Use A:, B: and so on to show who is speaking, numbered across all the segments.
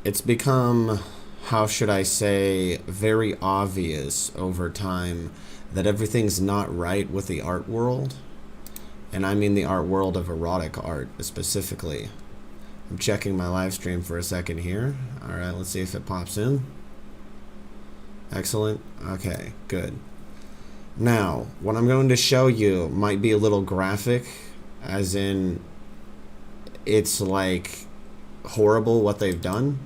A: it's become, how should I say, very obvious over time that everything's not right with the art world. And I mean the art world of erotic art specifically. I'm checking my live stream for a second here. Alright, let's see if it pops in. Excellent. Okay, good. Now, what I'm going to show you might be a little graphic, as in it's like horrible what they've done,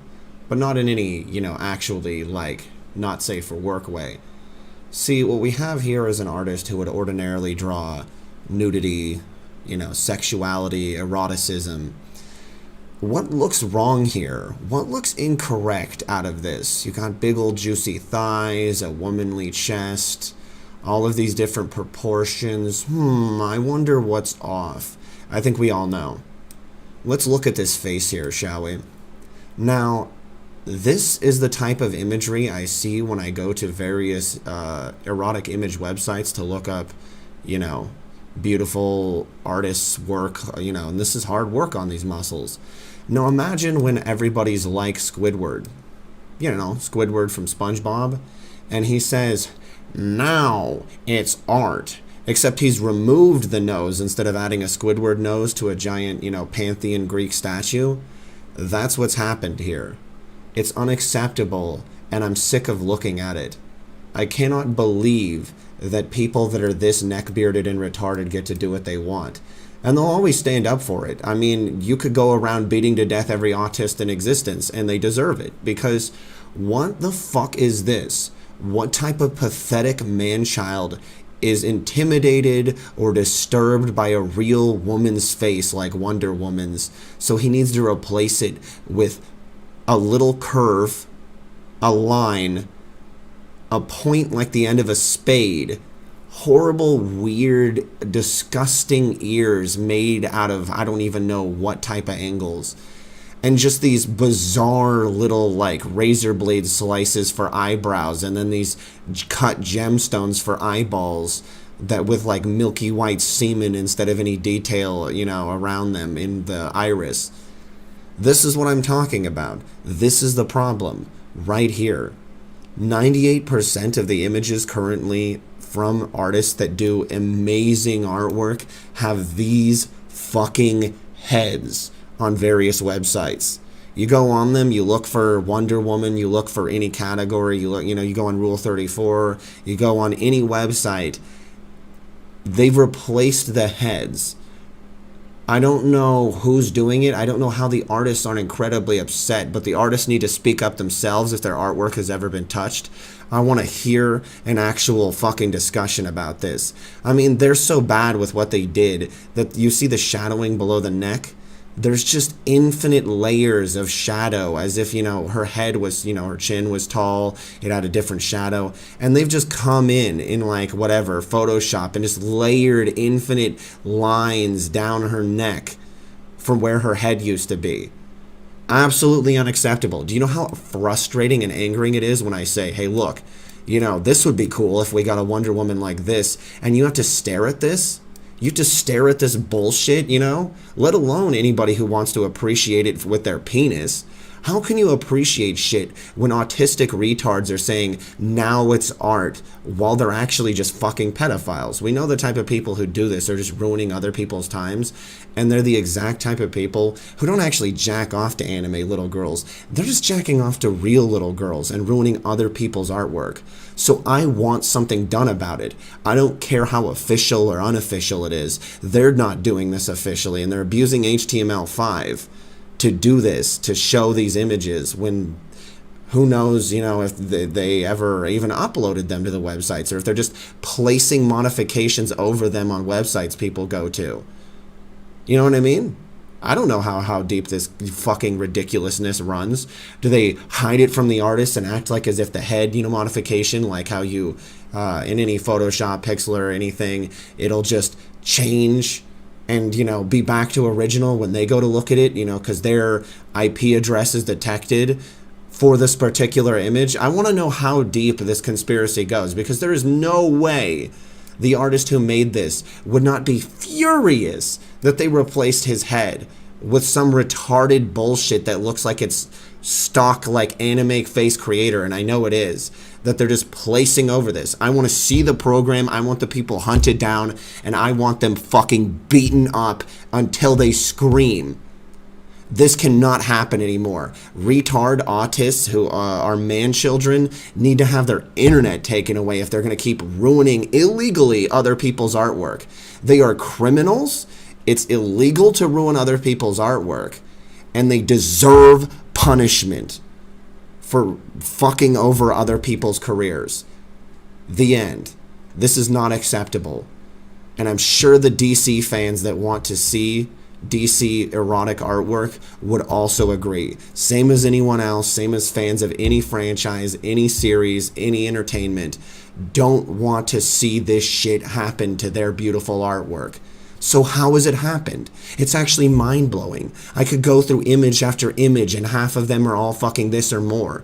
A: but not in any, actually like not safe for work way. See, what we have here is an artist who would ordinarily draw nudity, sexuality, eroticism. What looks wrong here? What looks incorrect out of this? You got big old juicy thighs, a womanly chest, all of these different proportions. I wonder what's off. I think we all know. Let's look at this face here, shall we? Now, this is the type of imagery I see when I go to various erotic image websites to look up, beautiful artists' work, and this is hard work on these muscles. Now imagine when everybody's like Squidward, Squidward from SpongeBob, and he says, now it's art. Except he's removed the nose instead of adding a Squidward nose to a giant, Pantheon Greek statue. That's what's happened here. It's unacceptable, and I'm sick of looking at it. I cannot believe that people that are this neck-bearded and retarded get to do what they want. And they'll always stand up for it. I mean, you could go around beating to death every autist in existence, and they deserve it. Because what the fuck is this? What type of pathetic man-child is intimidated or disturbed by a real woman's face like Wonder Woman's, so he needs to replace it with a little curve, a line, a point like the end of a spade, horrible, weird, disgusting ears made out of I don't even know what type of angles, and just these bizarre little like razor blade slices for eyebrows, and then these cut gemstones for eyeballs that with like milky white semen instead of any detail, around them in the iris. This is what I'm talking about. This is the problem right here. 98% of the images currently from artists that do amazing artwork have these fucking heads on various websites. You go on them, you look for Wonder Woman, you look for any category, you look, you go on Rule 34, you go on any website, they've replaced the heads. I don't know who's doing it. I don't know how the artists aren't incredibly upset, but the artists need to speak up themselves if their artwork has ever been touched. I want to hear an actual fucking discussion about this. I mean, they're so bad with what they did that you see the shadowing below the neck. There's just infinite layers of shadow, as if, her head was, her chin was tall, it had a different shadow, and they've just come in like whatever, Photoshop, and just layered infinite lines down her neck from where her head used to be. Absolutely unacceptable. Do you know how frustrating and angering it is when I say, hey, look, this would be cool if we got a Wonder Woman like this, and you have to stare at this? You have to stare at this bullshit, let alone anybody who wants to appreciate it with their penis. How can you appreciate shit when autistic retards are saying, now it's art, while they're actually just fucking pedophiles? We know the type of people who do this. They're just ruining other people's times. And they're the exact type of people who don't actually jack off to anime little girls. They're just jacking off to real little girls and ruining other people's artwork. So I want something done about it. I don't care how official or unofficial it is. They're not doing this officially, and they're abusing HTML5 to do this, to show these images when who knows, if they ever even uploaded them to the websites, or if they're just placing modifications over them on websites people go to. You know what I mean? I don't know how deep this fucking ridiculousness runs. Do they hide it from the artist and act like as if the head, modification, like how you, in any Photoshop, Pixel, or anything, it'll just change and, be back to original when they go to look at it, because their IP address is detected for this particular image? I want to know how deep this conspiracy goes, because there is no way the artist who made this would not be furious that they replaced his head with some retarded bullshit that looks like it's stock like anime face creator, and I know it is, that they're just placing over this. I want to see the program, I want the people hunted down, and I want them fucking beaten up until they scream. This cannot happen anymore. Retard autists who are man children need to have their internet taken away if they're going to keep ruining illegally other people's artwork. They are criminals. It's illegal to ruin other people's artwork. And they deserve punishment for fucking over other people's careers. The end. This is not acceptable. And I'm sure the DC fans that want to see DC erotic artwork would also agree. Same as anyone else, same as fans of any franchise, any series, any entertainment, don't want to see this shit happen to their beautiful artwork. So how has it happened? It's actually mind-blowing. I could go through image after image and half of them are all fucking this or more.